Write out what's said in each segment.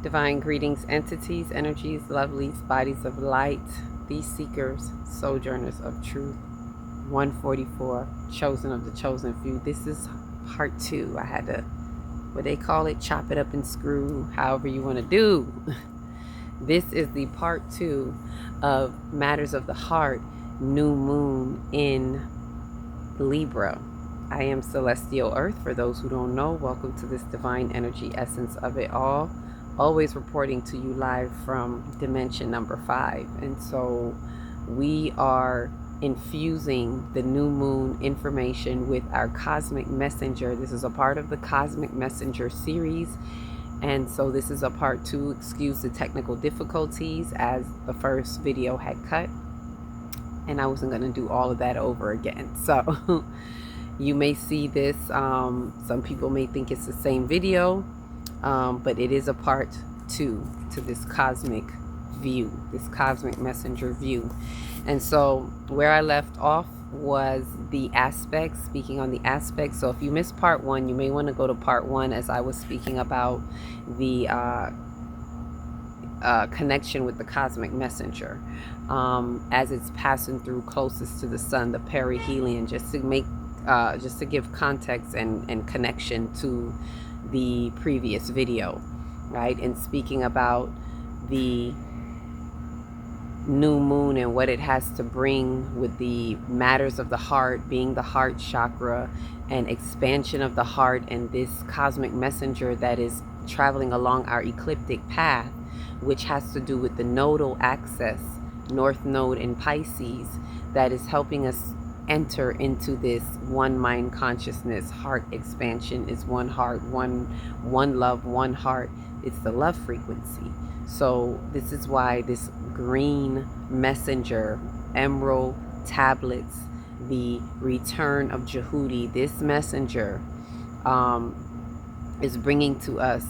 Divine greetings, entities, energies, lovelies, bodies of light, these seekers, sojourners of truth. 144, chosen of the chosen few. This is part 2. I had to, what they call it, chop it up and screw, however you want to do. This is the part 2 of Matters of the Heart, new moon in Libra. I am Celestial Earth. For those who don't know, welcome to this divine energy essence of it all. Always reporting to you live from dimension number 5. And so we are infusing the new moon information with our cosmic messenger. This is a part of the cosmic messenger series. And so this is a part 2. Excuse the technical difficulties, as the first video had cut. And I wasn't going to do all of that over again. So you may see this. Some people may think it's the same video. But it is a part 2 to this cosmic view, this cosmic messenger view. And so where I left off was the aspects, speaking on the aspects. So if you missed part 1, you may want to go to part 1, as I was speaking about the connection with the cosmic messenger as it's passing through closest to the sun, the perihelion, just to give context and connection to the previous video, right? And speaking about the new moon and what it has to bring with the matters of the heart, being the heart chakra and expansion of the heart, and this cosmic messenger that is traveling along our ecliptic path, which has to do with the nodal axis, North Node in Pisces, that is helping us enter into this one mind consciousness. Heart expansion is one heart, one love, one heart. It's the love frequency. So this is why this green messenger, emerald tablets, the return of Jehudi, this messenger is bringing to us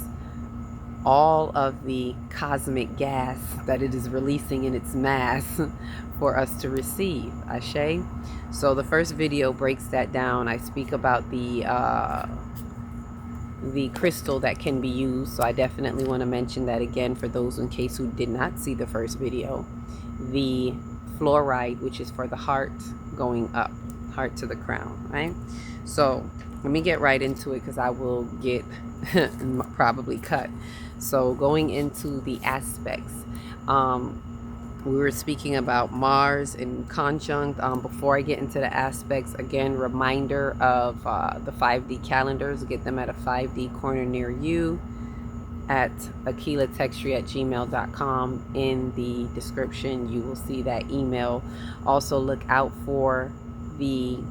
all of the cosmic gas that it is releasing in its mass for us to receive. Ashe. So the first video breaks that down. I speak about the crystal that can be used. So I definitely want to mention that again for those in case who did not see the first video. The fluoride, which is for the heart going up, heart to the crown, right? So let me get right into it, because I will get probably cut. So going into the aspects, we were speaking about Mars in conjunct. Before I get into the aspects, again, reminder of the 5D calendars. Get them at a 5D corner near you at akilahtextri@gmail.com. In the description, you will see that email. Also, look out for the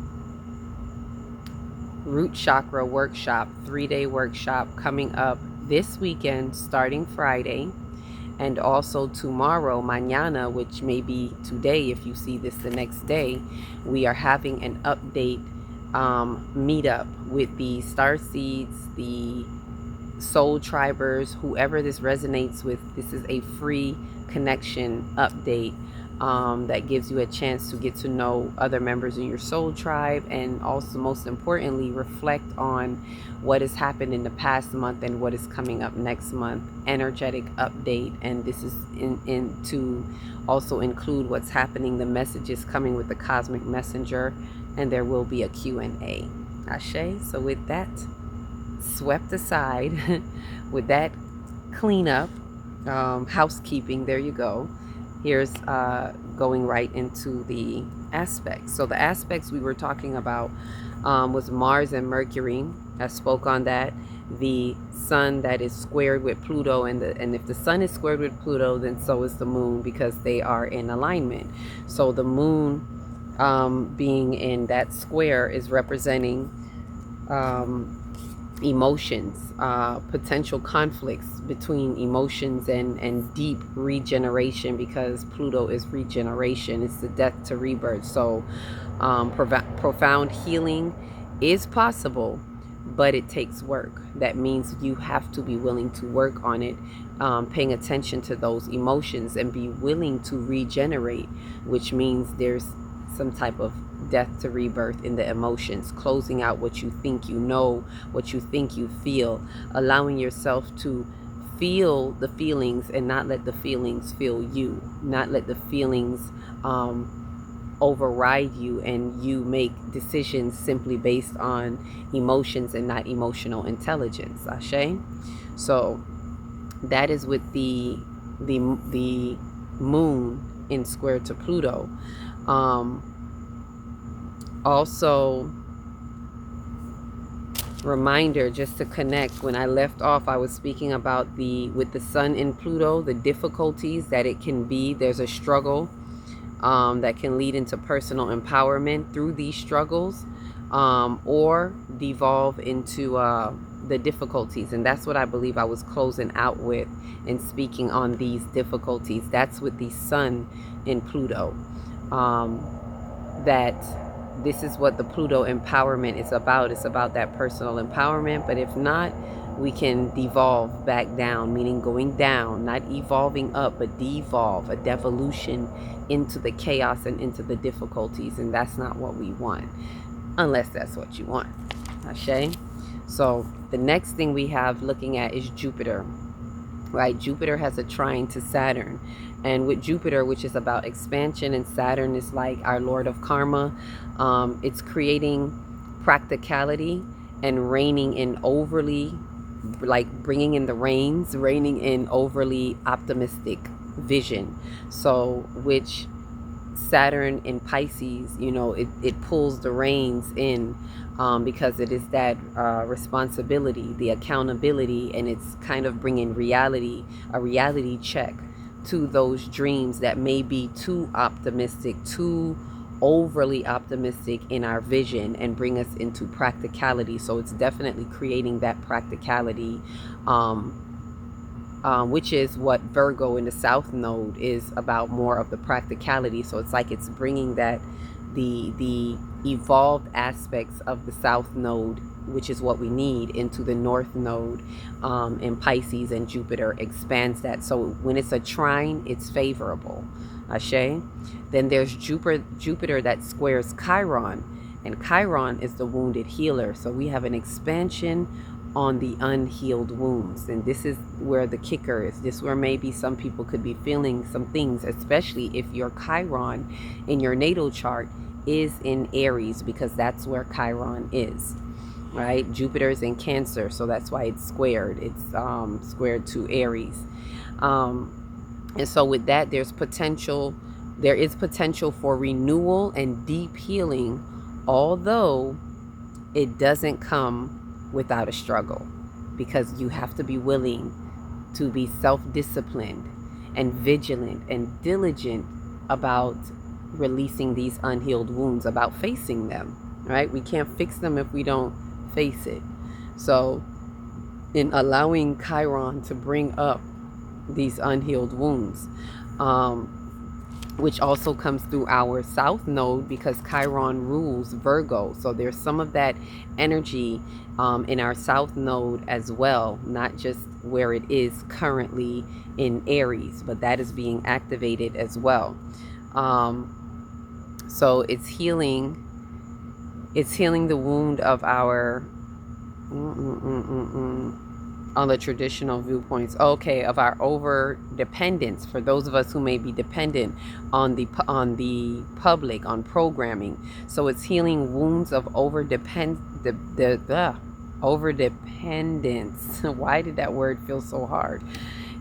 root chakra workshop, 3-day workshop coming up this weekend, starting Friday, and also tomorrow, mañana, which may be today if you see this the next day. We are having an update meetup with the star seeds, the soul tribers, whoever this resonates with. This is a free connection update that gives you a chance to get to know other members in your soul tribe, and also, most importantly, reflect on what has happened in the past month and what is coming up next month. Energetic update. And this is to also include what's happening, the messages coming with the cosmic messenger, and there will be a Q&A. Ashe. So with that swept aside, with that cleanup, housekeeping, there you go. Here's going right into the aspects. So the aspects we were talking about was Mars and Mercury. I spoke on that. The sun that is squared with Pluto, and if the sun is squared with Pluto, then so is the moon, because they are in alignment. So the moon being in that square is representing emotions, potential conflicts between emotions and deep regeneration, because Pluto is regeneration. It's the death to rebirth. So profound healing is possible, but it takes work. That means you have to be willing to work on it, paying attention to those emotions and be willing to regenerate, which means there's some type of death to rebirth in the emotions, closing out what you think you know, what you think you feel, allowing yourself to feel the feelings and not let the feelings feel you, not let the feelings override you, and you make decisions simply based on emotions and not emotional intelligence. Ashe. So that is with the moon in square to Pluto. Also, reminder, just to connect, when I left off, I was speaking about with the sun in Pluto, the difficulties that it can be. There's a struggle that can lead into personal empowerment through these struggles, or devolve into the difficulties. And that's what I believe I was closing out with and speaking on these difficulties. That's with the sun in Pluto. That this is what the Pluto empowerment is about. It's about that personal empowerment. But if not, we can devolve back down, meaning going down, not evolving up, but devolve, a devolution into the chaos and into the difficulties. And that's not what we want, unless that's what you want. Ashe. So the next thing we have looking at is Jupiter, right? Jupiter has a trine to Saturn. And with Jupiter, which is about expansion, and Saturn is like our Lord of Karma, it's creating practicality and reigning in overly, like bringing in the reins, reigning in overly optimistic vision. So which Saturn in Pisces, it pulls the reins in, because it is that responsibility, the accountability, and it's kind of bringing a reality check to those dreams that may be too optimistic, too overly optimistic in our vision, and bring us into practicality. So it's definitely creating that practicality, which is what Virgo in the South Node is about, more of the practicality. So it's like it's bringing that the evolved aspects of the South Node, which is what we need, into the North Node in Pisces, and Jupiter expands that. So when it's a trine, it's favorable. Ashe. Then there's Jupiter that squares Chiron, and Chiron is the wounded healer. So we have an expansion on the unhealed wounds, and this is where the kicker is. This is where maybe some people could be feeling some things, especially if your Chiron in your natal chart is in Aries, because that's where Chiron is, right? Jupiter is in Cancer, so that's why it's squared. It's squared to Aries, and so with that, there is potential for renewal and deep healing, although it doesn't come without a struggle, because you have to be willing to be self-disciplined and vigilant and diligent about releasing these unhealed wounds, about facing them, right? We can't fix them if we don't face it. So in allowing Chiron to bring up these unhealed wounds, which also comes through our South Node, because Chiron rules Virgo. So there's some of that energy in our South Node as well, not just where it is currently in Aries, but that is being activated as well. So it's healing the wound of our on the traditional viewpoints, of our over dependence, for those of us who may be dependent on the public, on programming. So it's healing wounds of over dependence. Why did that word feel so hard?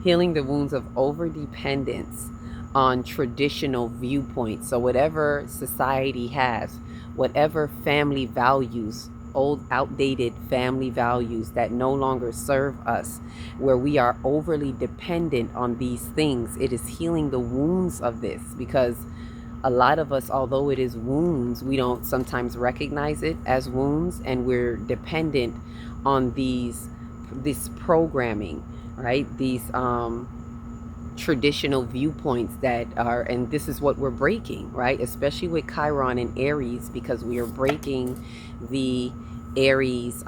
Healing the wounds of over dependence on traditional viewpoints. So whatever society has, whatever family values, old outdated family values that no longer serve us, where we are overly dependent on these things, it is healing the wounds of this. Because a lot of us, although it is wounds, we don't sometimes recognize it as wounds, and we're dependent on this programming, right? These traditional viewpoints that are, and this is what we're breaking, right? Especially with Chiron in Aries, because we are breaking the Aries.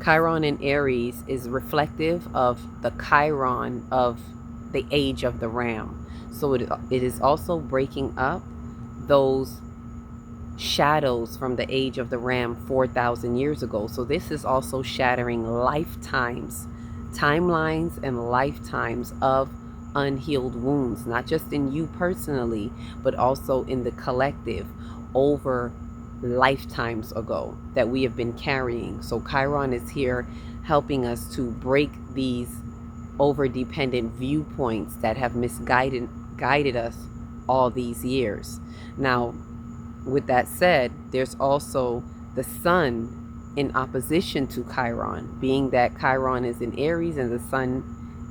Chiron in Aries is reflective of the Chiron of the age of the Ram. So it is also breaking up those shadows from the age of the Ram 4,000 years ago. So this is also shattering lifetimes timelines and lifetimes of unhealed wounds, not just in you personally, but also in the collective over lifetimes ago that we have been carrying. So Chiron is here helping us to break these over-dependent viewpoints that have guided us all these years. Now, with that said, there's also the sun in opposition to Chiron, being that Chiron is in Aries and the sun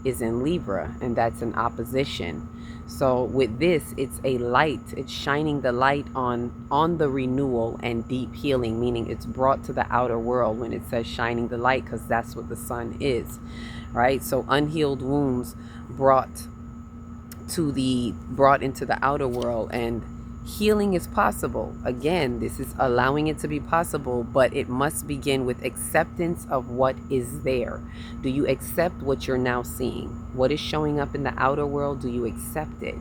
is in Libra, and that's an opposition. So with this, it's a light. It's shining the light on the renewal and deep healing, meaning it's brought to the outer world when it says shining the light, because that's what the sun is, right? So unhealed wounds brought into the outer world, and healing is possible. Again, this is allowing it to be possible, but it must begin with acceptance of what is there. Do you accept what you're now seeing? What is showing up in the outer world? Do you accept it?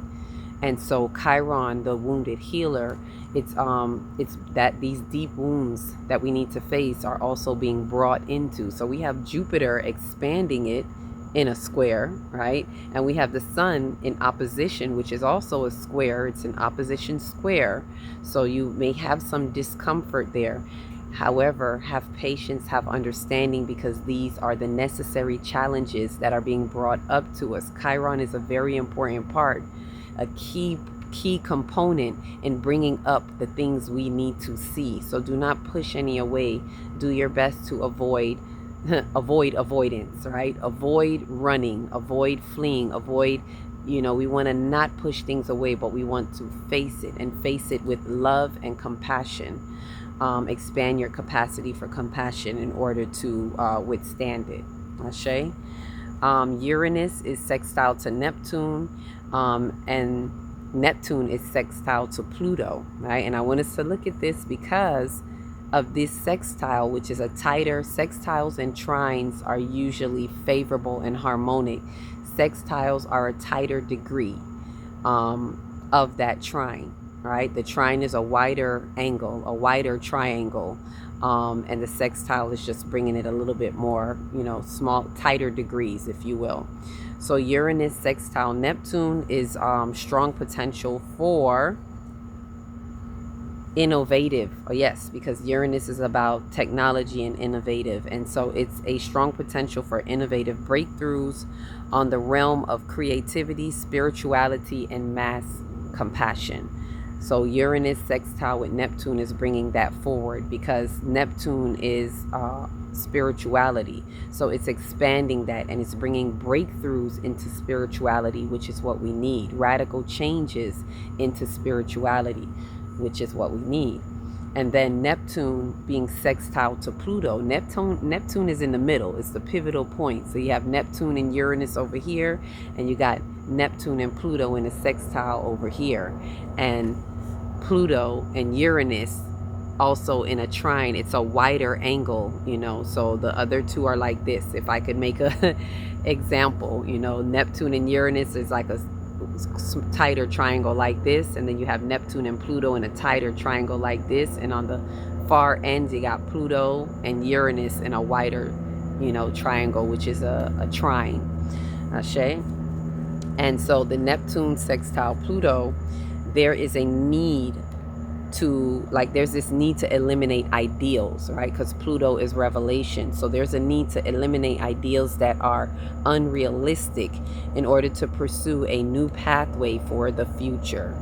And so Chiron, the wounded healer, it's that these deep wounds that we need to face are also being brought into. So we have Jupiter expanding it in a square, right? And we have the sun in opposition, which is also a square. It's an opposition square. So you may have some discomfort there. However, have patience, have understanding, because these are the necessary challenges that are being brought up to us. Chiron is a very important part, a key component in bringing up the things we need to see. So do not push any away. Do your best to avoid avoidance, right? Avoid running, avoid fleeing, avoid, we want to not push things away, but we want to face it, and face it with love and compassion. Expand your capacity for compassion in order to withstand it. Ashe. Uranus is sextile to Neptune, and Neptune is sextile to Pluto, right? And I want us to look at this because of this sextile, which is a tighter. Sextiles and trines are usually favorable and harmonic. Sextiles are a tighter degree of that trine, right? The trine is a wider angle, a wider triangle, and the sextile is just bringing it a little bit more, small, tighter degrees, if you will. So Uranus sextile Neptune is strong potential for innovative. Yes, because Uranus is about technology and innovative, and so it's a strong potential for innovative breakthroughs on the realm of creativity, spirituality, and mass compassion. So Uranus sextile with Neptune is bringing that forward, because Neptune is spirituality. So it's expanding that, and it's bringing breakthroughs into spirituality, which is what we need. Radical changes into spirituality, which is what we need. And then Neptune being sextile to Pluto. Neptune is in the middle. It's the pivotal point. So you have Neptune and Uranus over here, and you got Neptune and Pluto in a sextile over here. And Pluto and Uranus also in a trine. It's a wider angle, so the other two are like this. If I could make a example, Neptune and Uranus is like a tighter triangle like this, and then you have Neptune and Pluto in a tighter triangle like this, and on the far ends you got Pluto and Uranus in a wider triangle, which is a trine. Ashe. And so the Neptune sextile Pluto, there is a need to, there's this need to eliminate ideals, right? Because Pluto is revelation. So there's a need to eliminate ideals that are unrealistic in order to pursue a new pathway for the future.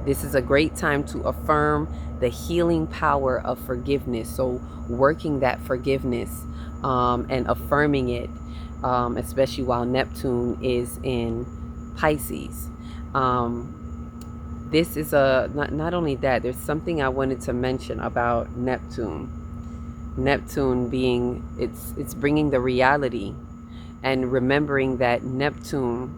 This is a great time to affirm the healing power of forgiveness. So working that forgiveness and affirming it, especially while Neptune is in Pisces. This is not only that, there's something I wanted to mention about Neptune. Neptune being, it's bringing the reality, and remembering that Neptune,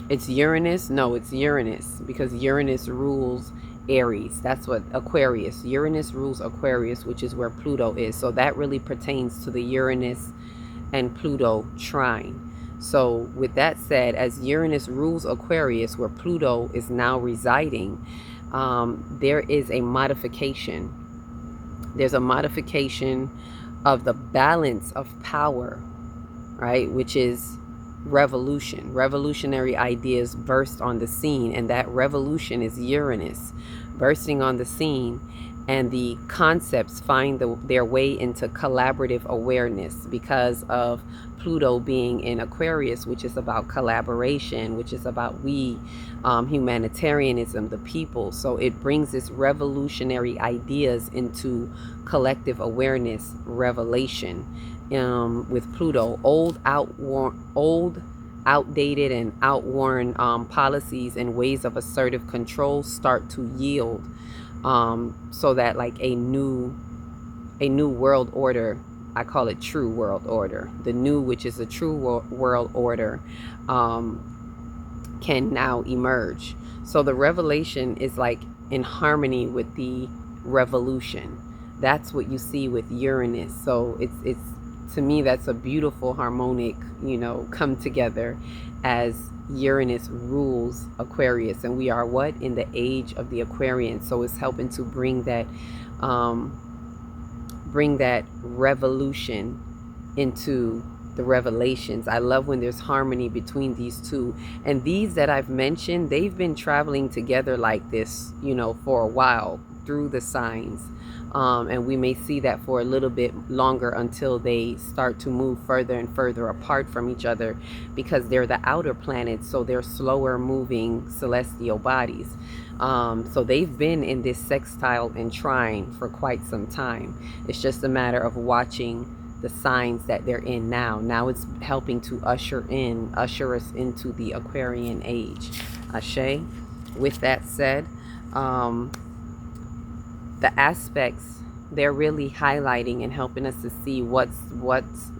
it's Uranus. No, it's Uranus, because Uranus rules Aries. That's what Aquarius. Uranus rules Aquarius, which is where Pluto is. So that really pertains to the Uranus and Pluto trine. So with that said, as Uranus rules Aquarius, where Pluto is now residing, there is a modification. There's a modification of the balance of power, right? Which is revolution. Revolutionary ideas burst on the scene, and that revolution is Uranus bursting on the scene, and the concepts find their way into collaborative awareness because of Pluto being in Aquarius, which is about collaboration, which is about humanitarianism, the people. So it brings this revolutionary ideas into collective awareness, revelation. With Pluto, outdated and outworn policies and ways of assertive control start to yield, so that like a new world order, I call it true world order, the new, which is a true world order, can now emerge. So the revelation is like in harmony with the revolution. That's what you see with Uranus. So it's to me, that's a beautiful harmonic, come together as Uranus rules Aquarius, and we are what, in the age of the Aquarian. So it's helping to bring that revolution into the revelations. I love when there's harmony between these two, and these that I've mentioned, they've been traveling together like this, for a while through the signs. And we may see that for a little bit longer until they start to move further and further apart from each other, because they're the outer planets, so they're slower moving celestial bodies. So they've been in this sextile and trine for quite some time. It's just a matter of watching the signs that they're in now. Now it's helping to usher us into the Aquarian age. Ashe. With that said, the aspects, they're really highlighting and helping us to see what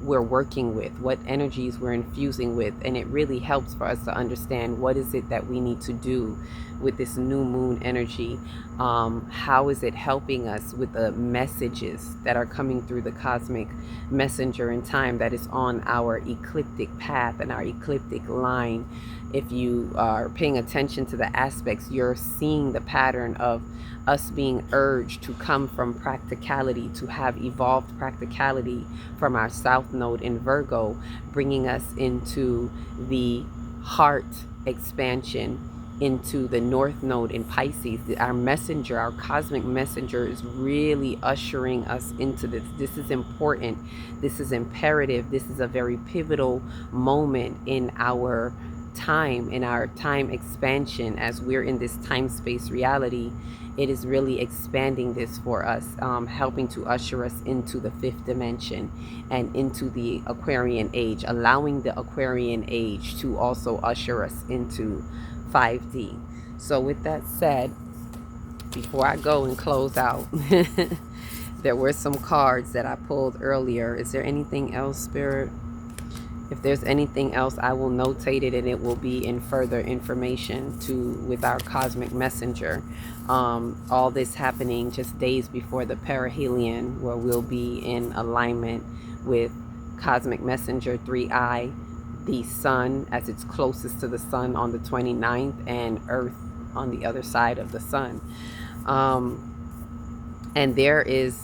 we're working with, what energies we're infusing with, and it really helps for us to understand what is it that we need to do with this new moon energy. How is it helping us with the messages that are coming through the cosmic messenger in time that is on our ecliptic path and our ecliptic line? If you are paying attention to the aspects, you're seeing the pattern of us being urged to come from practicality, to have evolved practicality from our south node in Virgo, bringing us into the heart expansion, into the north node in Pisces. Our messenger, our cosmic messenger, is really ushering us into this. This is important. This is imperative. This is a very pivotal moment in our time expansion. As we're in this time-space reality, it is really expanding this for us, helping to usher us into the fifth dimension and into the Aquarian age, allowing the Aquarian age to also usher us into 5D. So with that said, before I go and close out, there were some cards that I pulled earlier. Is there anything else, Spirit? If there's anything else, I will notate it, and it will be in further information with our cosmic messenger. All this happening just days before the Perihelion, where we'll be in alignment with cosmic messenger 3i, the sun as it's closest to the sun on the 29th, and Earth on the other side of the sun. And there's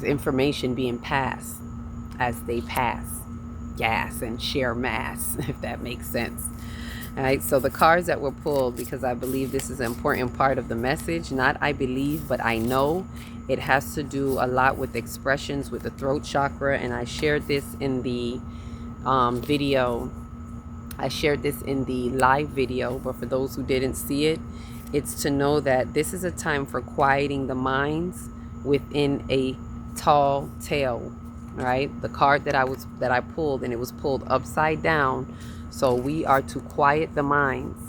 information being passed as they pass gas and share mass, if that makes sense. All right, so the cards that were pulled, because I believe this is an important part of the message, not I believe, but I know it has to do a lot with expressions with the throat chakra, and I shared this in the video. I shared this in the live video, but for those who didn't see it, it's to know that this is a time for quieting the minds within a tall tale. Right, the card that I pulled, and it was pulled upside down, so we are to quiet the minds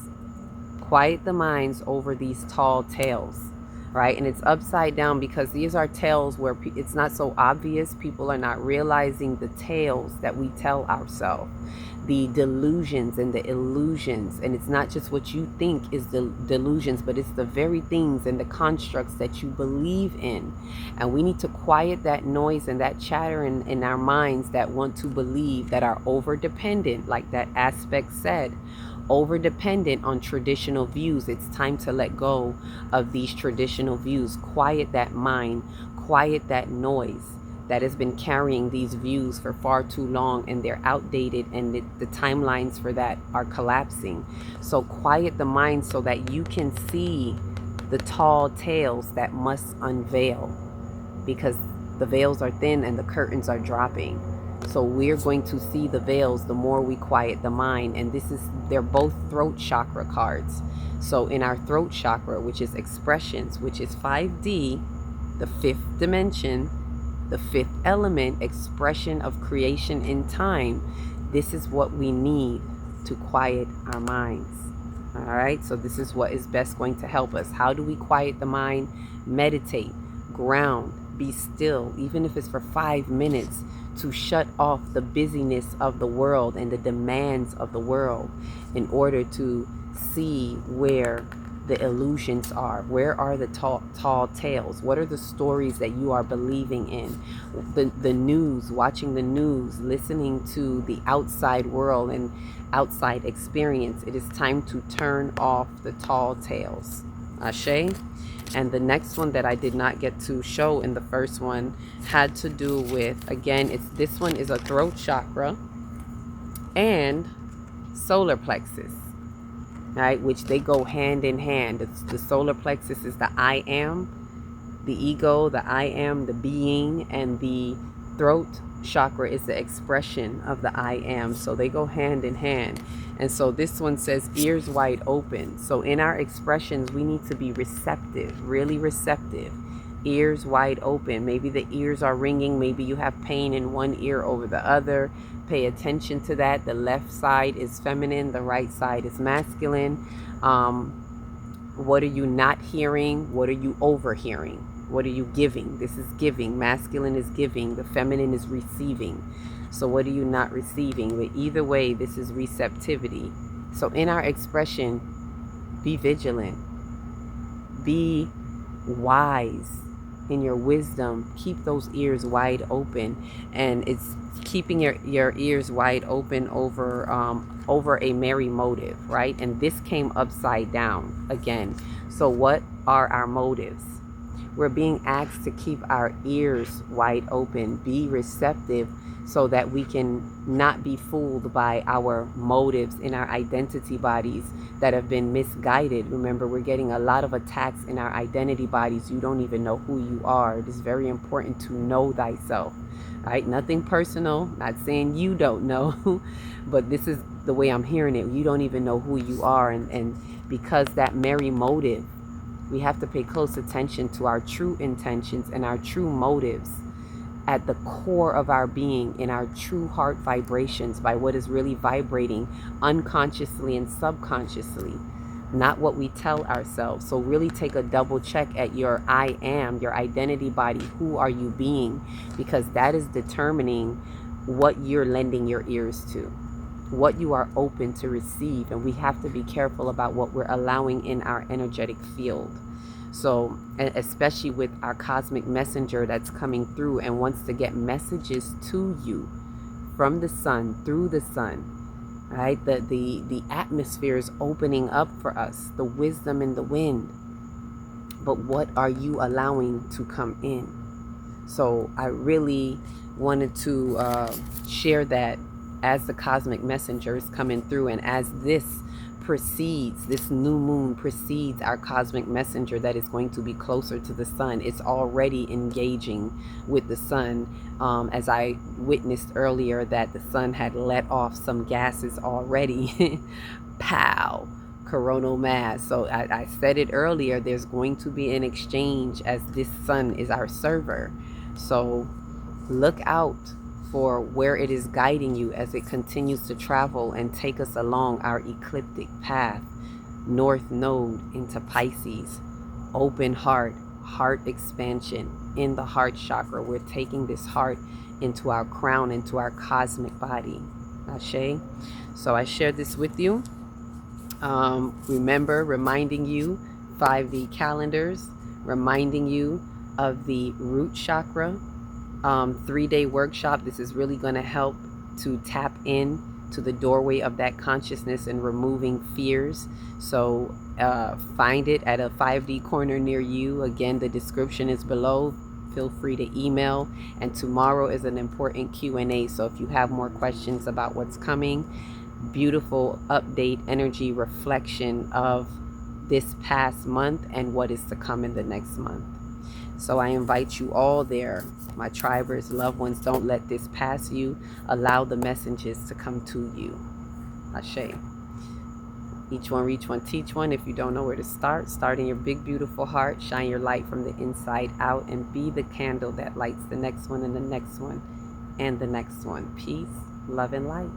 over these tall tales, right? And it's upside down because these are tales where it's not so obvious. People are not realizing the tales that we tell ourselves, the delusions and the illusions. And it's not just what you think is the delusions, but it's the very things and the constructs that you believe in. And we need to quiet that noise and that chatter in our minds that want to believe, that are over dependent, like that aspect said, over dependent on traditional views. It's time to let go of these traditional views. Quiet that mind, quiet that noise. that has been carrying these views for far too long, and they're outdated, and the timelines for that are collapsing. So quiet the mind so that you can see the tall tales that must unveil, because the veils are thin and the curtains are dropping. So we're going to see the veils the more we quiet the mind. And they're both throat chakra cards. So in our throat chakra, which is expressions, which is 5D, the fifth dimension, the fifth element, expression of creation in time, this is what we need to quiet our minds. All right, so this is what is best going to help us. How do we quiet the mind? Meditate, ground, be still, even if it's for 5 minutes, to shut off the busyness of the world and the demands of the world in order to see where the illusions are. Where are the tall tales? What are the stories that you are believing in? The news, watching the news, listening to the outside world and outside experience. It is time to turn off the tall tales. Ashe. And the next one that I did not get to show in the first one had to do with, again, this one is a throat chakra and solar plexus, right? Which they go hand in hand. The solar plexus is the I am, the ego, the I am, the being, and the throat chakra is the expression of the I am. So they go hand in hand. And so this one says ears wide open. So in our expressions, we need to be receptive, really receptive. Ears wide open. Maybe the ears are ringing. Maybe you have pain in one ear over the other. Pay attention to that. The left side is feminine. The right side is masculine. What are you not hearing? What are you overhearing? What are you giving? This is giving. Masculine is giving. The feminine is receiving. So what are you not receiving? But either way, this is receptivity. So in our expression, be vigilant. Be wise in your wisdom. Keep those ears wide open. And it's keeping your ears wide open over a merry motive, right? And this came upside down again. So what are our motives? We're being asked to keep our ears wide open, be receptive, so that we can not be fooled by our motives in our identity bodies that have been misguided. Remember, we're getting a lot of attacks in our identity bodies. You don't even know who you are. It is very important to know thyself, right? Nothing personal, not saying you don't know, but this is the way I'm hearing it. You don't even know who you are. And because that merry motive, we have to pay close attention to our true intentions and our true motives at the core of our being, in our true heart vibrations, by what is really vibrating unconsciously and subconsciously, not what we tell ourselves. So really take a double check at your I am, your identity body. Who are you being? Because that is determining what you're lending your ears to, what you are open to receive. And we have to be careful about what we're allowing in our energetic field. So, especially with our cosmic messenger that's coming through and wants to get messages to you from the sun, through the sun, right? The atmosphere is opening up for us, the wisdom in the wind. But what are you allowing to come in? So I really wanted to share that as the cosmic messenger is coming through, and as this new moon precedes our cosmic messenger that is going to be closer to the sun. It's already engaging with the sun, as I witnessed earlier that the sun had let off some gases already. Pow, coronal mass. So I said it earlier, there's going to be an exchange as this sun is our server. So look out for where it is guiding you as it continues to travel and take us along our ecliptic path. North node into Pisces, open heart, heart expansion in the heart chakra. We're taking this heart into our crown, into our cosmic body. Ashe. So I shared this with you. Remember, reminding you 5D calendars, reminding you of the root chakra 3-day workshop. This is really going to help to tap in to the doorway of that consciousness and removing fears. So find it at a 5D corner near you. Again, the description is below. feel free to email. And tomorrow is an important Q&A. So if you have more questions about what's coming, beautiful update, energy reflection of this past month and what is to come in the next month. So I invite you all there, my tribers, loved ones. Don't let this pass you. Allow the messages to come to you. Ashe. Each one reach one, teach one. If you don't know where to start in your big, beautiful heart. Shine your light from the inside out and be the candle that lights the next one and the next one and the next one. Peace, love, and light.